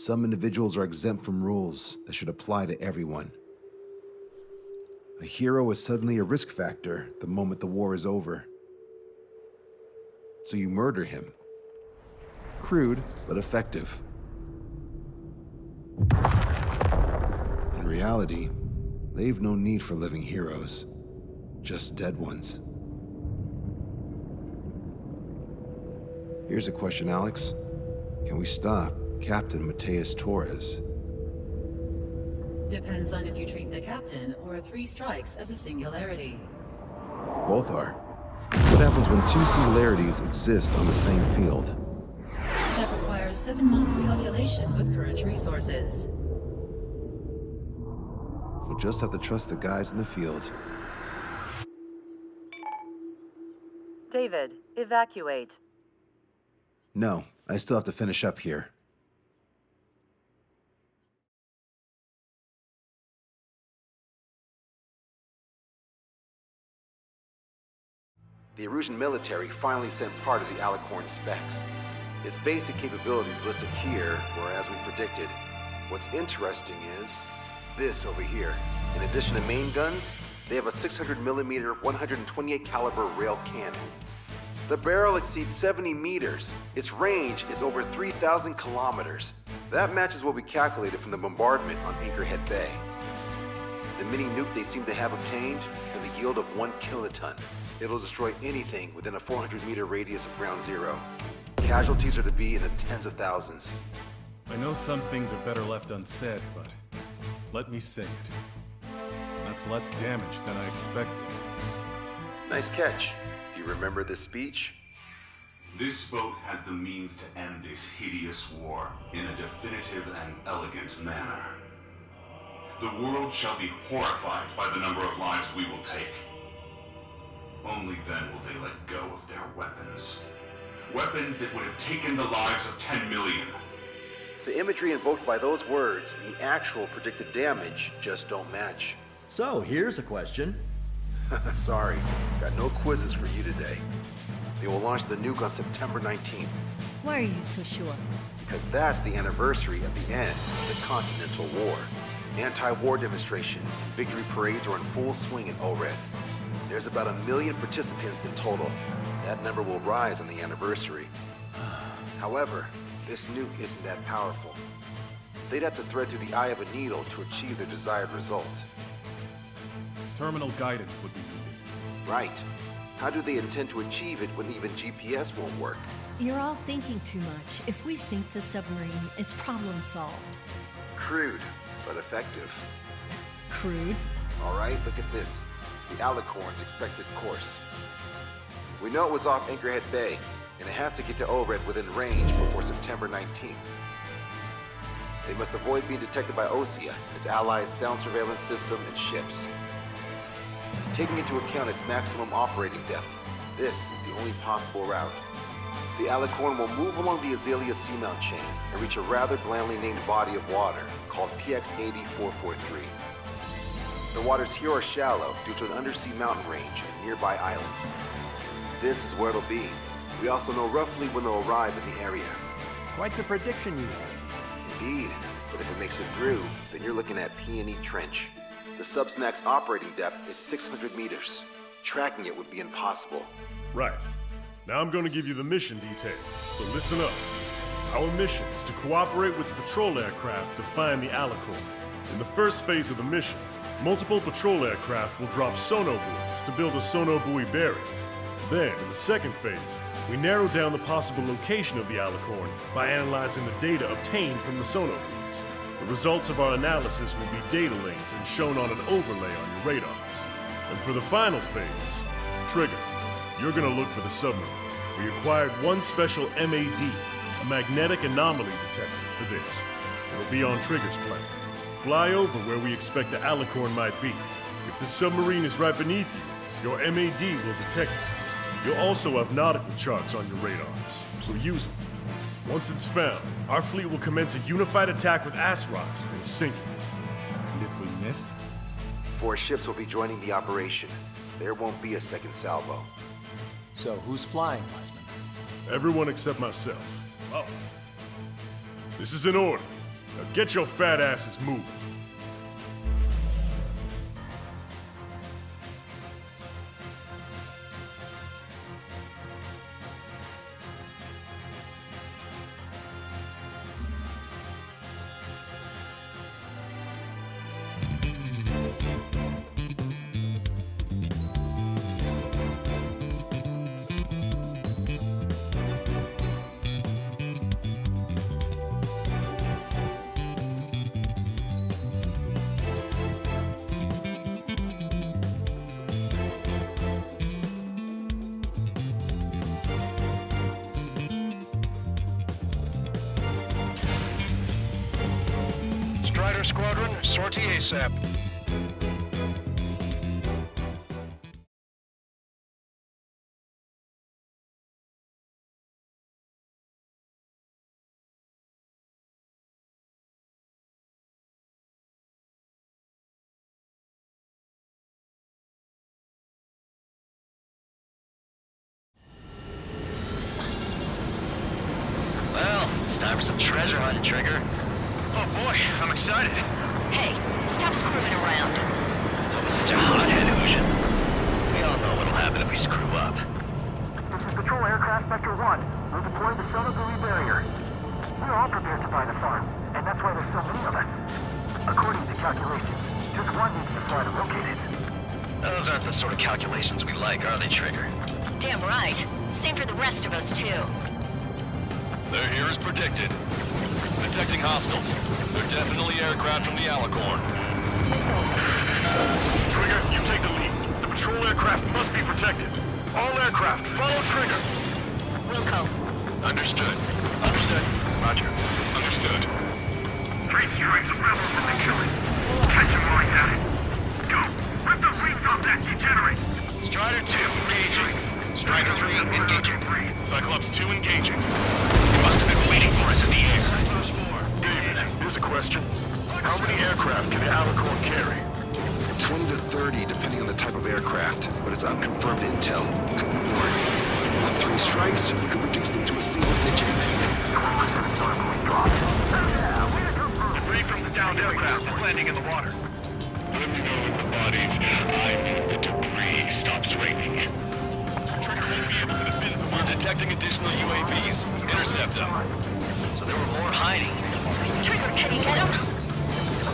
Some individuals are exempt from rules that should apply to everyone. A hero is suddenly a risk factor the moment the war is over. So you murder him. Crude, but effective. In reality, they've no need for living heroes, just dead ones. Here's a question, Alex. Can we stop Captain Mateus Torres? Depends on if you treat the captain or 3 strikes as a singularity. Both are. What happens when 2 singularities exist on the same field? That requires 7 months calculation with current resources. We'll just have to trust the guys in the field. David, evacuate. No, I still have to finish up here. The Erusian military finally sent part of the Alicorn specs. Its basic capabilities listed here were as we predicted. What's interesting is this over here. In addition to main guns, they have a 600mm 128 caliber rail cannon. The barrel exceeds 70 meters. Its range is over 3,000 kilometers. That matches what we calculated from the bombardment on Anchorhead Bay. The mini nuke they seem to have obtained has a yield of 1 kiloton. It'll destroy anything within a 400-meter radius of ground zero. Casualties are to be in the tens of thousands. I know some things are better left unsaid, but let me say it. That's less damage than I expected. Nice catch. Do you remember this speech? This vote has the means to end this hideous war in a definitive and elegant manner. The world shall be horrified by the number of lives we will take. Only then will they let go of their weapons. Weapons that would have taken the lives of 10 million. The imagery invoked by those words and the actual predicted damage just don't match. So, here's a question. Sorry, got no quizzes for you today. They will launch the nuke on September 19th. Why are you so sure? Because that's the anniversary of the end of the Continental War. Anti-war demonstrations and victory parades are in full swing in ORED. There's about 1 million participants in total. That number will rise on the anniversary. However, this nuke isn't that powerful. They'd have to thread through the eye of a needle to achieve their desired result. Terminal guidance would be needed. Right. How do they intend to achieve it when even GPS won't work? You're all thinking too much. If we sink the submarine, it's problem solved. Crude, but effective. Crude? All right, look at this. The Alicorn's expected course. We know it was off Anchorhead Bay, and it has to get to ORED within range before September 19th. They must avoid being detected by OSEA, its allies' sound surveillance system, and ships. Taking into account its maximum operating depth, this is the only possible route. The Alicorn will move along the Azalea Seamount chain and reach a rather blandly named body of water called PX-80443. The waters here are shallow due to an undersea mountain range and nearby islands. This is where it'll be. We also know roughly when they'll arrive in the area. Quite the prediction you have. Indeed, but if it makes it through, then you're looking at Peony Trench. The sub's max operating depth is 600 meters. Tracking it would be impossible. Right. Now I'm going to give you the mission details, so listen up. Our mission is to cooperate with the patrol aircraft to find the Alicorn. In the first phase of the mission, multiple patrol aircraft will drop sonobuoys to build a sonobuoy barrier. Then, in the second phase, we narrow down the possible location of the Alicorn by analyzing the data obtained from the sonobuoys. The results of our analysis will be data linked and shown on an overlay on your radars. And for the final phase, Trigger, you're gonna look for the submarine. We acquired one special MAD, a magnetic anomaly detector, for this. It'll be on Trigger's plane. Fly over where we expect the Alicorn might be. If the submarine is right beneath you, your MAD will detect it. You'll also have nautical charts on your radars, so use them. Once it's found, our fleet will commence a unified attack with ASROCs and sink it. And if we miss? 4 ships will be joining the operation. There won't be a second salvo. So, who's flying, Wiseman? Everyone except myself. Oh. This is in order. Now get your fat asses moving. Strider Squadron, sortie ASAP. Well, it's time for some treasure hunting, Trigger. Oh boy, I'm excited. Hey, stop screwing around. Don't be such a hothead, Ocean. We all know what'll happen if we screw up. This is Patrol Aircraft Sector 1. We'll deploy the Sonobuoy barrier. We're all prepared to buy the farm, and that's why there's so many of us. According to calculations, just one needs to fly to locate it. Those aren't the sort of calculations we like, are they, Trigger? Damn right. Same for the rest of us, too. They're here as predicted. Detecting hostiles. They're definitely aircraft from the Alicorn. Trigger, you take the lead. The patrol aircraft must be protected. All aircraft, follow Trigger. Wilco. Understood. Understood. Roger. Understood. 3 strikes of rebels in the killing. Catch them while he's at it. Go! Rip the wings off that degenerate! Strider 2, engaging. Strider 3, engaging. Cyclops 2, engaging. They must have been waiting for us in the air. David, here's a question. How many aircraft can the Alicorn carry? 20 to 30, depending on the type of aircraft, but it's unconfirmed intel. Could be more. On 3 strikes, we could reduce them to a single digit. Debris from the downed aircraft is landing in the water. Let me know if the bodies. I mean the debris stops raining. Trigger won't be able to defend them. We're detecting additional UAVs. Intercept them. So there were more hiding. Trigger, can you get him?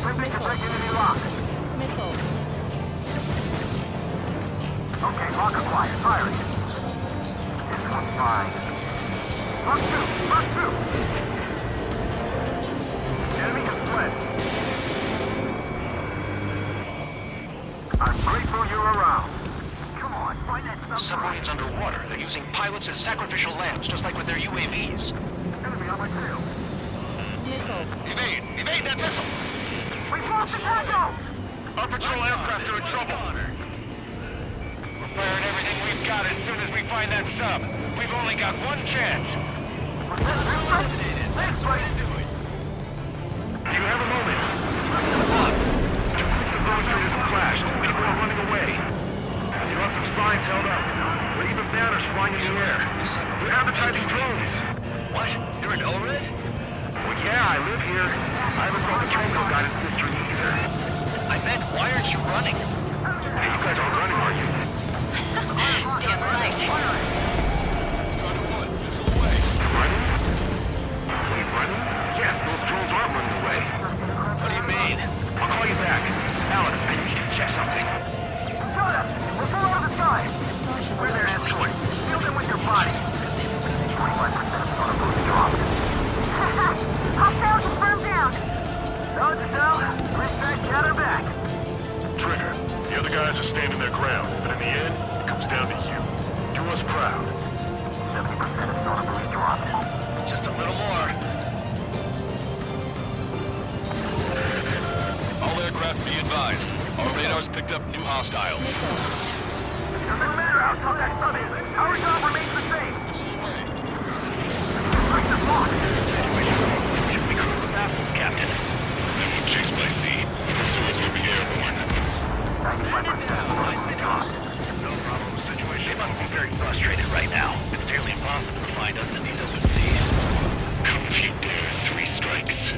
Attempting to break enemy lock. Okay, lock acquired. Firing. This one's fine. Lock two! Lock two! Enemy has fled. I'm grateful you're around. Come on, find that submarine. Submarine's underwater. They're using pilots as sacrificial lambs, just like with their UAVs. Enemy on my tail. Evade! Evade that missile! We've lost the tackle! Our patrol aircraft are in trouble. We're firing everything we've got as soon as we find that sub. We've only got one chance. Thanks, right into it. Do you have a moment? What's up? Two groups of demonstrators have clashed. People are running away. You saw some signs held up. Or even banners flying in the air. They're advertising drones. What? You're in Overed? Well, yeah, I live here. I haven't brought the Trango guidance mystery either. I meant, why aren't you running? Hey, you guys aren't running, are you? Damn right. Strider 1, missile away. Running? We running? Yes, those drones aren't running away. What do you mean? I'll call you back. Alex, I need to check something. Jonah, we're full over the side. We're there at short. Field them with your body. 25% on a boost drop. Hostile confirmed down. Dodge yourself. Bring that chatter back. Trigger, the other guys are standing their ground, but in the end, it comes down to you. Do us proud. 70% of on a boost drop. Just a little more. All aircraft be advised. Our radars picked up new hostiles. Doesn't matter how tough that sub is. Our job remains the same. Missile away. Break the block. Should we crew the vessels, Captain? They won't chase by sea. Pursuers will be airborne. 95% on a boost drop. No problem situation. They must be very frustrated right now. It's nearly impossible to find us in these open seas. Come if you dare, 3 strikes.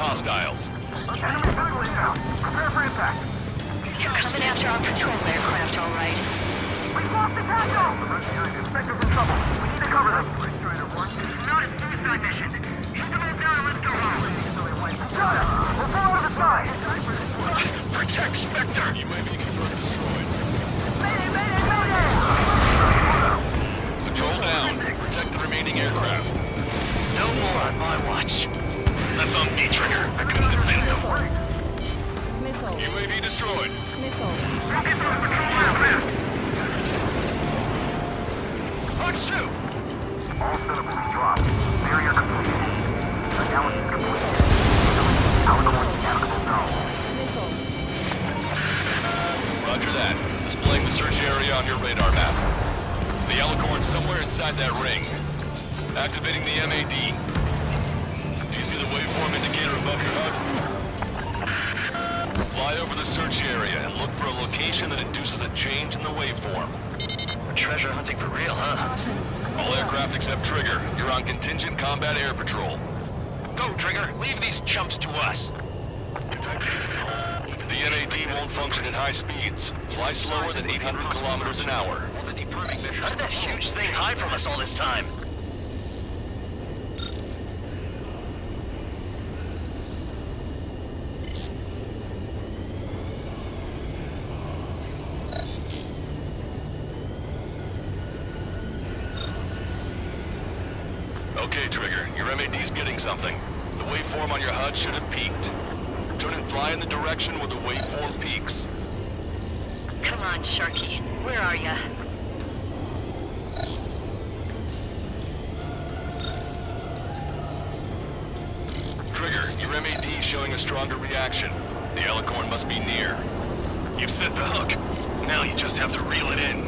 hostiles. Enemy vehicle inbound. Prepare for impact. They're coming after our patrol aircraft, all right. We've lost the tango! Inspector's in trouble. We need to cover them. Strider 1. It's not a suicide mission. Shoot them all down and let's go home. Got him! We'll pull out of the side! Protect Spectre! UAV confirmed destroyed. Mayday, mayday, mayday! Patrol down. Protect the remaining aircraft. No more on my watch. That's on me, Trigger. I couldn't defend them. UAV destroyed. We'll get those patrol aircraft! Fox 2! All citizens dropped. Barrier complete. Analysis complete. Alicorn navigable zone. Roger that. Displaying the search area on your radar map. The Alicorn's somewhere inside that ring. Activating the MAD. Do you see the waveform indicator above your HUD? Fly over the search area and look for a location that induces a change in the waveform. Treasure hunting for real, huh? All aircraft except Trigger. You're on contingent combat air patrol. Go, Trigger. Leave these chumps to us. The MAD won't function at high speeds. Fly slower than 800 kilometers an hour. How did that huge thing hide from us all this time? Okay, Trigger, your MAD's getting something. The waveform on your HUD should have peaked. Turn and fly in the direction where the waveform peaks. Come on, Sharky. Where are ya? Trigger, your MAD's showing a stronger reaction. The Alicorn must be near. You've set the hook. Now you just have to reel it in.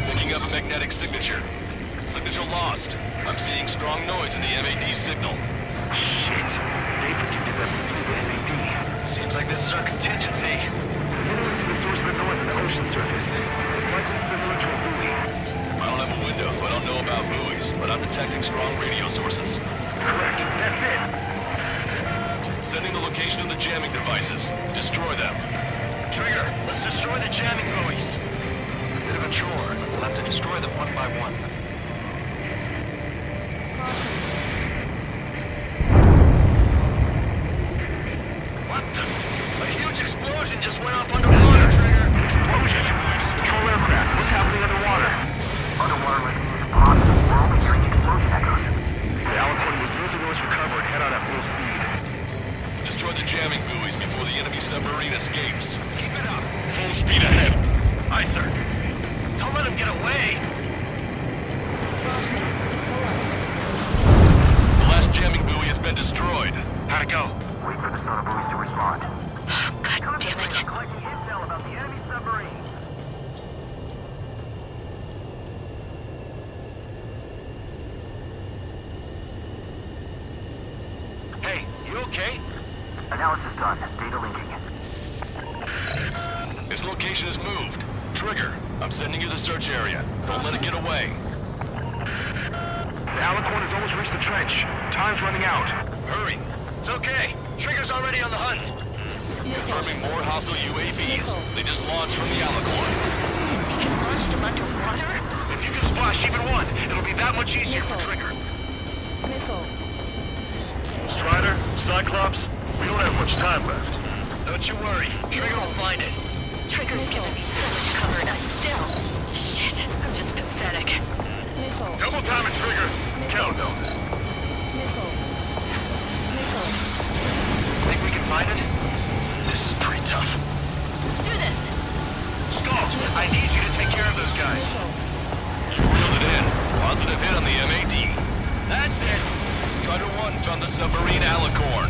Picking up a magnetic signature. Signature lost. I'm seeing strong noise in the MAD signal. Shit. They predicted that we needed the MAD. Seems like this is our contingency. The source of the noise on the ocean surface. It's likely similar to a buoy. I don't have a window, so I don't know about buoys, but I'm detecting strong radio sources. Correct. That's it. Sending the location of the jamming devices. Destroy them. Trigger, let's destroy the jamming buoys. Bit of a chore. We'll have to destroy them one by one. What the? A huge explosion just went off underwater. Trigger. Explosion. Patrol aircraft. What's happening underwater? Underwater rescue is possible. We're only hearing explosion echoes. The Alicorn was losing noise for cover and head out at full speed. Destroy the jamming buoys before the enemy submarine escapes. Keep it up. Full speed ahead. Aye, sir. Don't let him get away. The last jamming buoy has been destroyed. How'd it go? Wait for the sonar buoys to respond. God damn it. Collecting intel about the enemy submarine. Hey, you okay? Analysis done. Data linking. Its location is moved. Trigger, I'm sending you the search area. Don't let it get away. The Alicorn has almost reached the trench. Time's running out. Hurry. It's okay. Trigger's already on the hunt. Confirming more hostile UAVs. They just launched from the Alicorn. You can launch them underwater? If you can splash even one, it'll be that much easier for Trigger. Strider, Cyclops, we don't have much time left. Don't you worry. Trigger will find it. Trigger's giving me so much cover and I still... Shit, I'm just pathetic. Double time it, Trigger. Count on it. Think we can find it? This is pretty tough. Let's do this. Skull, I need you to take care of those guys. You reeled it in. Positive hit on the MAD. That's it. Strider 1 found the submarine Alicorn.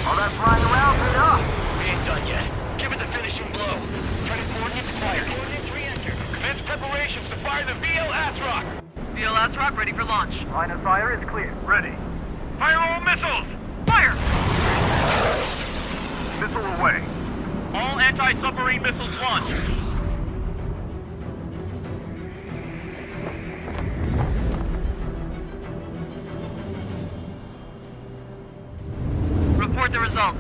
All that flying around paid off. We ain't done yet. Give it the finishing blow. Credit coordinates acquired. Coordinates re-entered. Commence preparations to fire the VL Atroc. VL Atroc ready for launch. Line of fire is clear. Ready. Fire all missiles! Fire! Missile away. All anti-submarine missiles launched. report the results.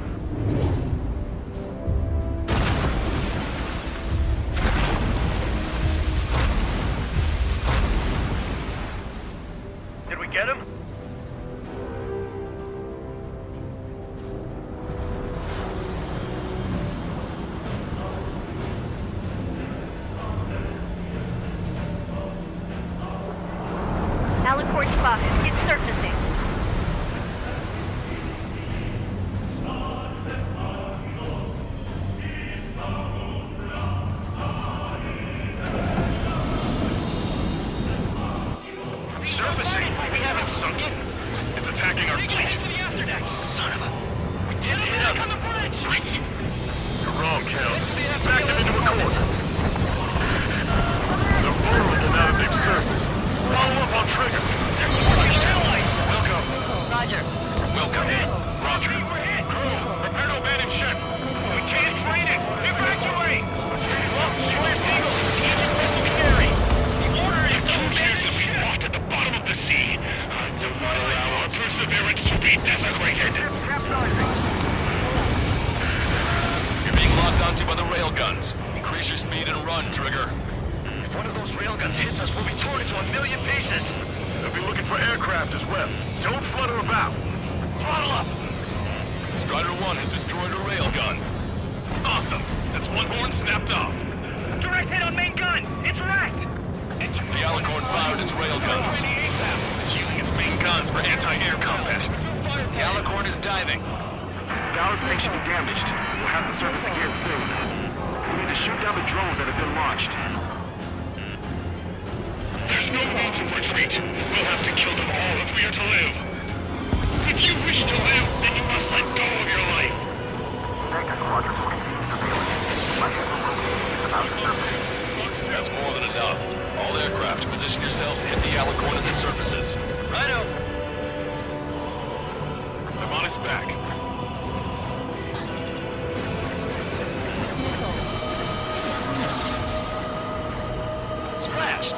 Did we get him? Alicorn spotted. It's surfacing. Surfacing? We haven't sunk it. It's attacking our fleet. Son of a... We didn't hit him. What? You're wrong, Cal. Back them into a course. They're vulnerable now that they've surfaced. Follow up on trigger. Welcome. Roger. Welcome. Roger. Crew, prepare to abandon ship. We can't train it. Evacuate. Look, U.S. Eagle. Engine missile carry. The order is to land that we fought at the bottom of the sea. Do not allow our perseverance to be desecrated. You're being locked onto by the railguns. Increase your speed and run, Trigger. If one of those railguns hits us, we'll be torn into a million pieces. They'll be looking for aircraft as well. Don't flutter about. Throttle up. Strider 1 has destroyed a railgun. Awesome. That's one horn snapped off. Direct hit on main gun. It's wrecked. The Alicorn fired its railguns. It's using its main guns for anti-air combat. The Alicorn is diving. Power station damaged. We'll have to service again soon. We need to shoot down the drones that have been launched. There's no route of retreat. We'll have to kill them all if we are to live. If you wish to live, then you must let go of your life. That's more than enough. All aircraft, position yourself to hit the Alicorn as it surfaces. Righto. I'm on his back. Splashed.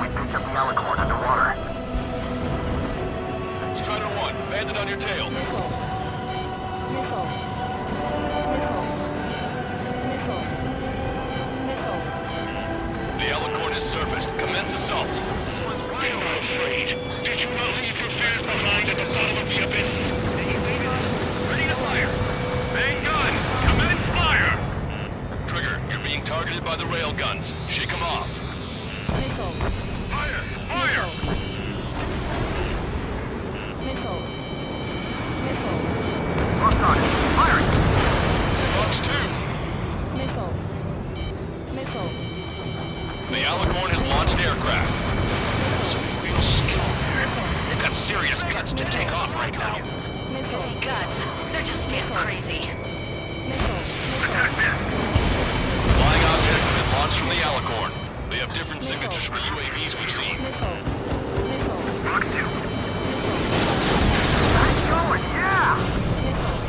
We picked up the Alicorn underwater. Strider 1, bandit on your tail. The Alicorn has surfaced. Commence assault. You are afraid. Did you not leave your fears behind at the bottom of the abyss? Ready to fire. Main gun. Commence fire. Trigger, you're being targeted by the railguns. Shake them off. Fire. Fire. Locked on it. Firing. Fox 2. The Alicorn has launched aircraft. Some real skill there. They've got serious guts to take off right now. Guts. They're just damn crazy. Flying objects have been launched from the Alicorn. They have different signatures from the UAVs we've seen.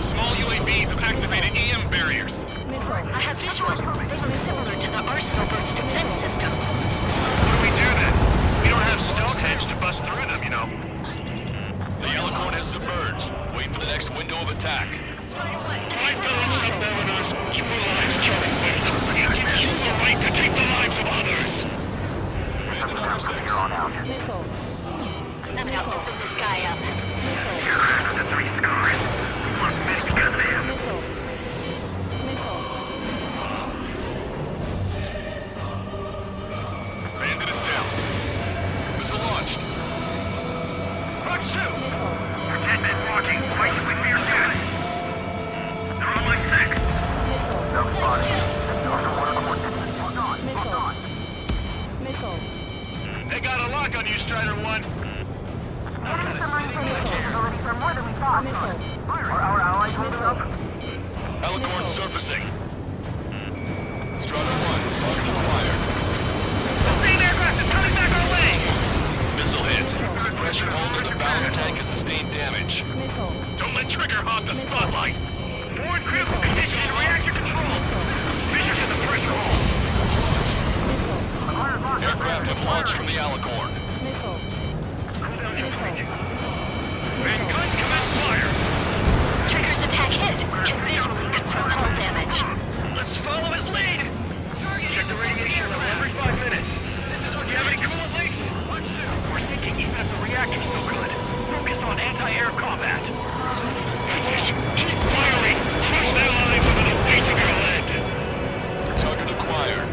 Small UAVs have activated EM barriers. I have visual. They look similar to the Arsenal Bird's defense system. What do we do then? We don't have Stonehenge to bust through them, you know. The Alicorn has submerged. Wait for the next window of attack. My fellow submariners, equalize killing with. It gives you the right to take the lives of others. Bandit number 6. I'm gonna open this guy up. The 3 scars. We lost many because of him. Bandit is down. Missile launched. Fox 2. Your 10 men walking. Fight with fear death. They're on my 6. No spotted. Underwater coordinates. Locked on. Locked on. They got a lock on you, Strider 1. Enemy submarine capabilities are more than we thought. Are our allies holding up? Alicorn surfacing. Strider 1, target acquired. The same aircraft is coming back our way. Missile hit. Pressure hull in the ballast tank has sustained damage. Don't let Trigger hog the spotlight. Forward critical condition in reactor control. Fissures in the pressure hull. Aircraft have launched from the Alicorn. Main gun commence fire. Trigger's attack. anti-air combat. That's it. Keep firing. Crush that line with an awaiting your lead. Target acquired.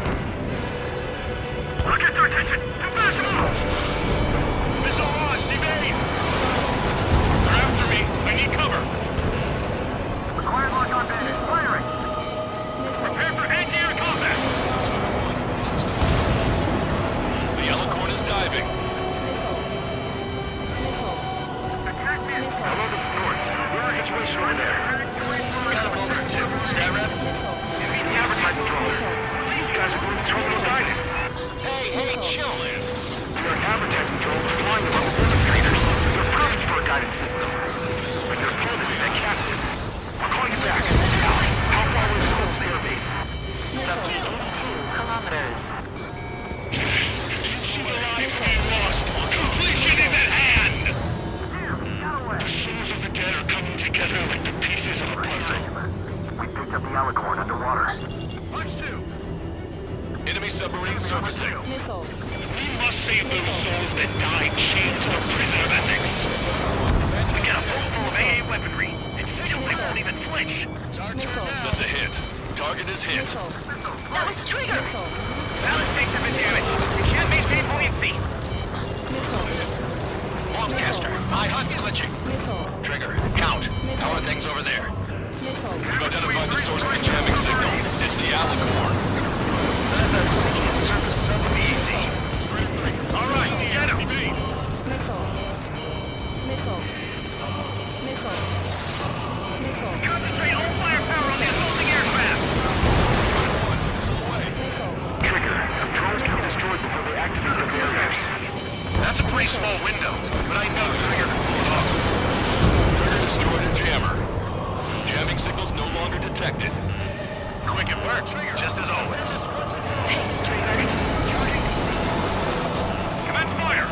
I'll get their attention. Get back off. Missile launch. Evade. They're after me. I need cover. Acquired lock on bandit. Firing. Prepare for anti-air combat. The Alicorn is diving. Attack missed. Hello, this is North. We're in a situation over there. Got him over too. Stat rep? You meet the advertising controller. These guys are doing the terminal guidance. Hey, chill, man. Their advertising drones flying around the demonstrators. They're perfect for a guidance system. But they're fielded in that captain. I'll call you back. Now, how far away is Cole's air base? 82 kilometers. See the lives being lost. Completion is at hand. The souls of the dead are coming together like the pieces of a puzzle. We picked up the Alicorn underwater. Punch two. Enemy submarine surfacing. We must save those souls that died chained to a prison of ethics. We got a boat full of AA weaponry, and still they won't even flinch. That's a hit. Target is hit. That was Trigger! Balance takes have been damaged. We can't maintain buoyancy. Longcaster, my HUD's glitching. Trigger, count. How are things over there? We've identified the source of the jamming signal. It's the Alicorn. That's sinking a surface sub easy. All right, get him. Concentrate all firepower on the assaulting aircraft. Missile away. Trigger, the drones can be destroyed before they activate the barriers. That's a pretty small window, but I know Trigger can pull it off. Trigger destroyed a jammer. Jamming signals no longer detected. Quick and work, Trigger. Just as always. Thanks, Trigger. Commence fire.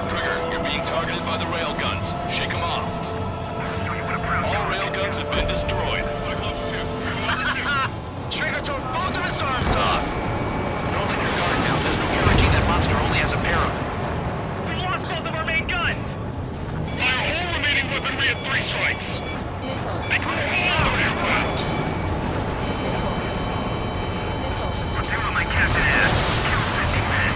Trigger, you're being targeted by the railguns. Shake them off. All railguns have been destroyed. Trigger tore both of its arms off. Don't let your guard down. There's no guarantee that monster only has a pair of them. We lost both of our main guns. Fire all remaining weaponry at 3 strikes. They could pull out of aircraft. We're doing my captain ass. Kill 50 men.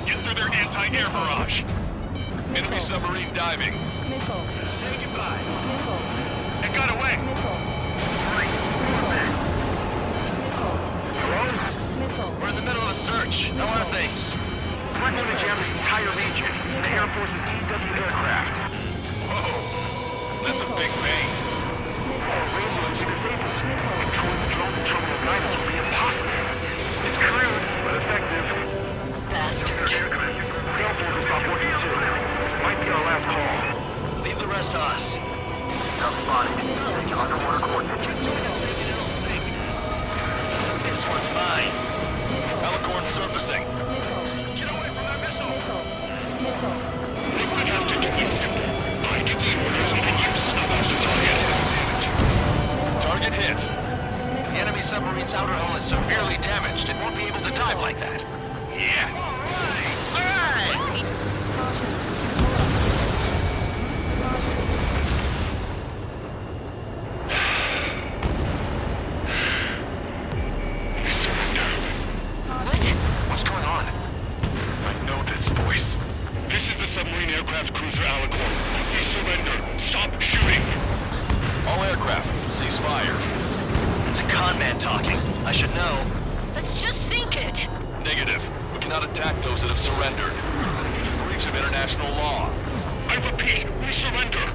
Get through their anti-air barrage. Enemy submarine diving. Say goodbye. It got away. We're in the middle of a search. How are things? We're going to jam this entire region. The Air Force's EW aircraft. Whoa. That's a big bang. Controlling the drone terminal guidance will be impossible. It's crude, but effective. Bastard. Cell phones will stop working too. This might be our last call. Leave the rest to us. Tough spotted. Taking underwater coordinates. This one's mine. Alicorn surfacing. Get away from that missile. They would have to do this simple. I can see orders on the use of us to target. Target hit. The enemy submarine's outer hull is severely damaged. It won't be able to dive like that. Yeah. All right! What's going on? I know this voice. This is the submarine aircraft cruiser Alicorn. We surrender. Stop shooting. All aircraft, cease fire. It's a con man talking. I should know. Let's just sink it. Negative. We cannot attack those that have surrendered. It's a breach of international law. I repeat, we surrender.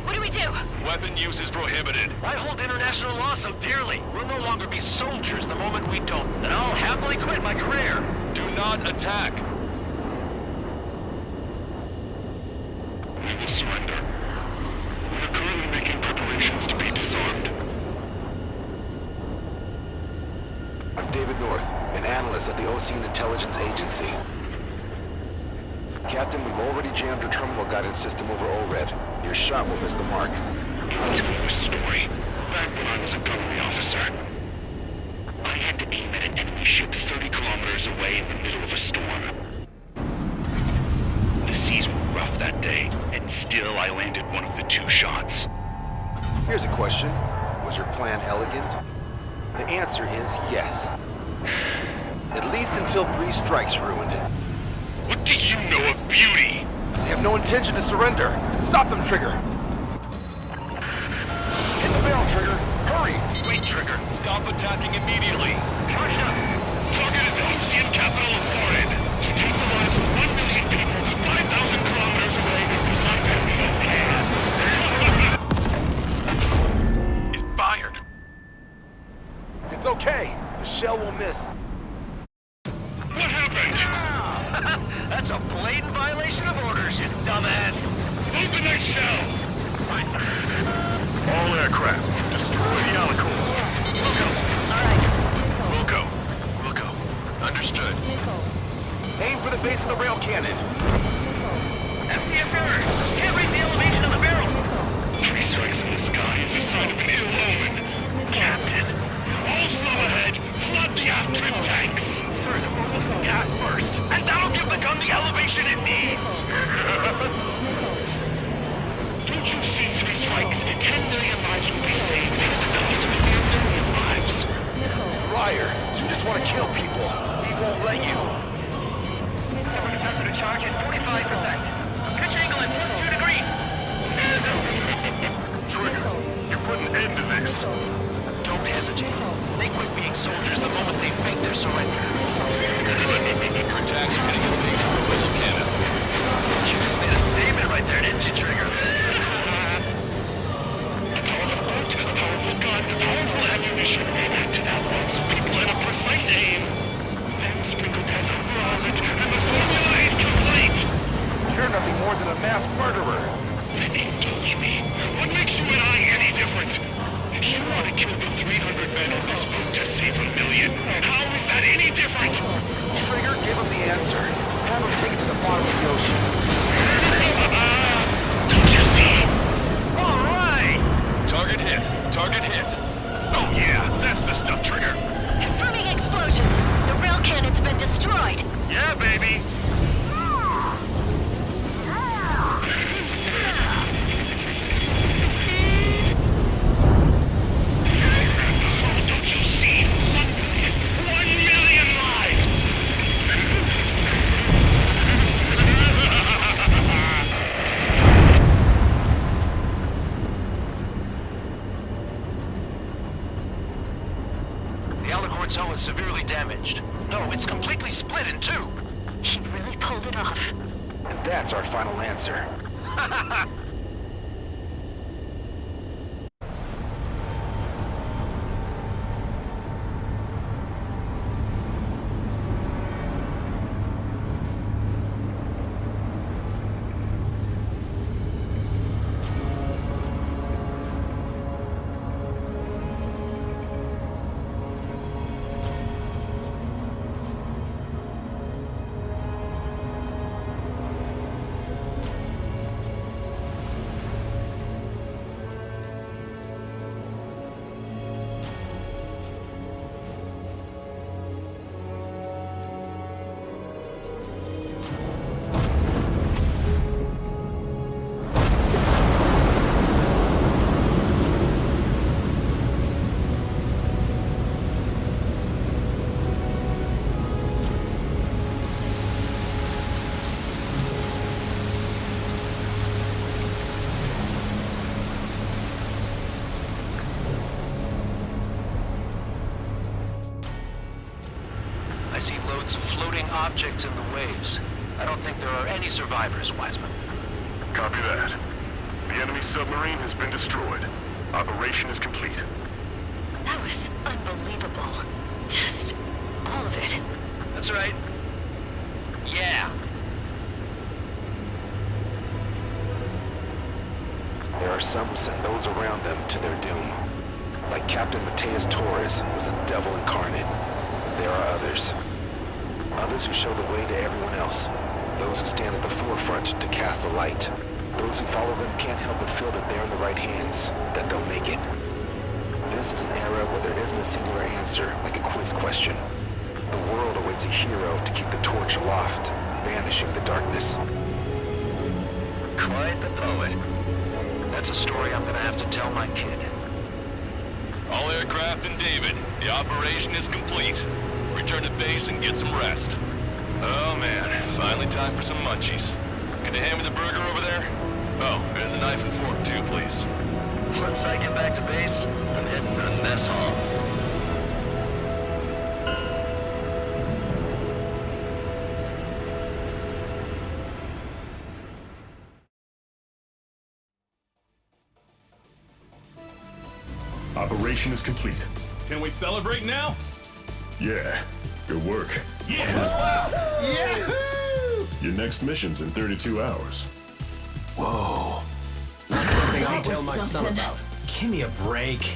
What do we do? Weapon use is prohibited. Why hold international law so dearly? We'll no longer be soldiers the moment we don't. Then I'll happily quit my career. Do not attack. We will surrender. We are currently making preparations to be disarmed. I'm David North, an analyst at the Ocean Intelligence Agency. Captain, we've already jammed our terminal guidance system over ORED. Your shot will miss the mark. I'll tell you a story. Back when I was a government officer, The answer is yes. At least until 3 strikes ruined it. What do you know of beauty? They have no intention to surrender. Stop them, Trigger. Hit the bell, Trigger. Hurry! Wait, Trigger. Stop attacking immediately. Russia! Target is the Ocean capital of Foreign. To take the lives of 1 million people 5,000 kilometers away is not going to be okay. It's fired. It's okay. The shell will miss. What happened? That's a blatant violation of orders, you dumbass. Open that shell! All aircraft, destroy the Alicorn. We'll go. Understood. Aim for the base of the rail cannon. FCS error! Can't reach the elevation of the barrel! 3 strikes in the sky is a sign of an ill omen. Captain, all slow ahead, flood the aft trim tanks. Furthermore, we'll see gas first, and that'll give the gun the elevation it needs. Don't you see 3 strikes? 10 million lives will be saved. The cost of 1 million lives. Liar. You just want to kill people. He won't let you. Capacity charge at 45%. Pitch angle at +2 degrees. Trigger, you put an end to this. Don't hesitate. They quit being soldiers the moment they fake their surrender. Your attacks are hitting the base of the rail cannon. You just made a statement right there, didn't you, Trigger? A powerful boat, a powerful gun, powerful ammunition. Acted out once, people at a precise aim. Then sprinkled down around it, and the formula is complete. You're nothing more than a mass murderer. Then indulge me. What makes you and I any different? You want to kill the 300 men on this boat to save 1 million. How is that any different? Trigger, give him the answer. Have him take it to the bottom of the ocean. Don't you see? All right! Target hit. Target hit. Oh yeah, that's the stuff, Trigger. Confirming explosion. The rail cannon's been destroyed. Yeah, baby. Don't you see? 1 million lives! The Alicorn's hull is severely damaged. No, it's completely split in 2. He really pulled it off. And that's our final answer. I see loads of floating objects in the waves. I don't think there are any survivors, Wiseman. Copy that. The enemy submarine has been destroyed. Operation is complete. That was unbelievable. Just all of it. That's right. Yeah. There are some who send those around them to their doom. Like Captain Mateus Torres was a devil incarnate. There are others. Others who show the way to everyone else. Those who stand at the forefront to cast the light. Those who follow them can't help but feel that they're in the right hands, that they'll make it. This is an era where there isn't a singular answer, like a quiz question. The world awaits a hero to keep the torch aloft, banishing the darkness. Quite the poet. That's a story I'm gonna have to tell my kid. All aircraft in David, the operation is complete. Return to base and get some rest. Oh man, finally time for some munchies. Can they hand me the burger over there? Oh, and the knife and fork too, please. Once I get back to base, I'm heading to the mess hall. Operation is complete. Can we celebrate now? Yeah, good work. Yeah! Your next mission's in 32 hours. Whoa. Not something I'll That was tell my son something. about. Give me a break.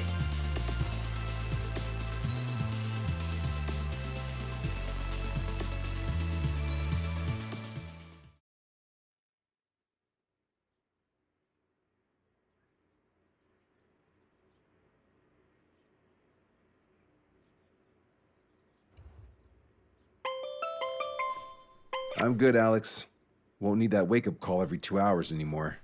I'm good, Alex. Won't need that wake-up call every 2 hours anymore.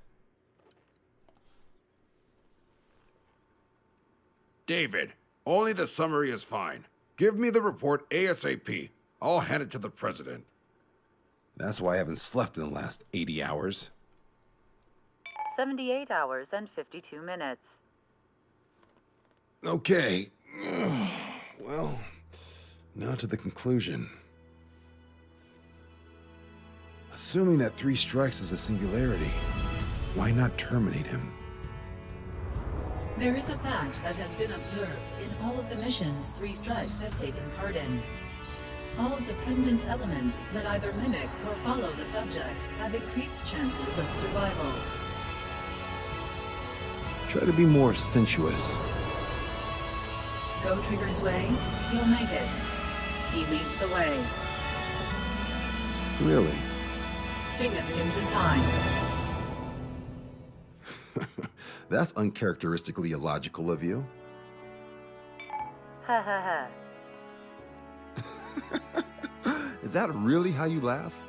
David, only the summary is fine. Give me the report ASAP. I'll hand it to the president. That's why I haven't slept in the last 80 hours. 78 hours and 52 minutes. Okay. Well, now to the conclusion. Assuming that 3 strikes is a singularity, why not terminate him? There is a fact that has been observed in all of the missions 3 Strikes has taken part in. All dependent elements that either mimic or follow the subject have increased chances of survival. Try to be more sensuous. Go Trigger's way, he'll make it. He leads the way. Really? Significance is high. That's uncharacteristically illogical of you. Ha ha ha. Is that really how you laugh?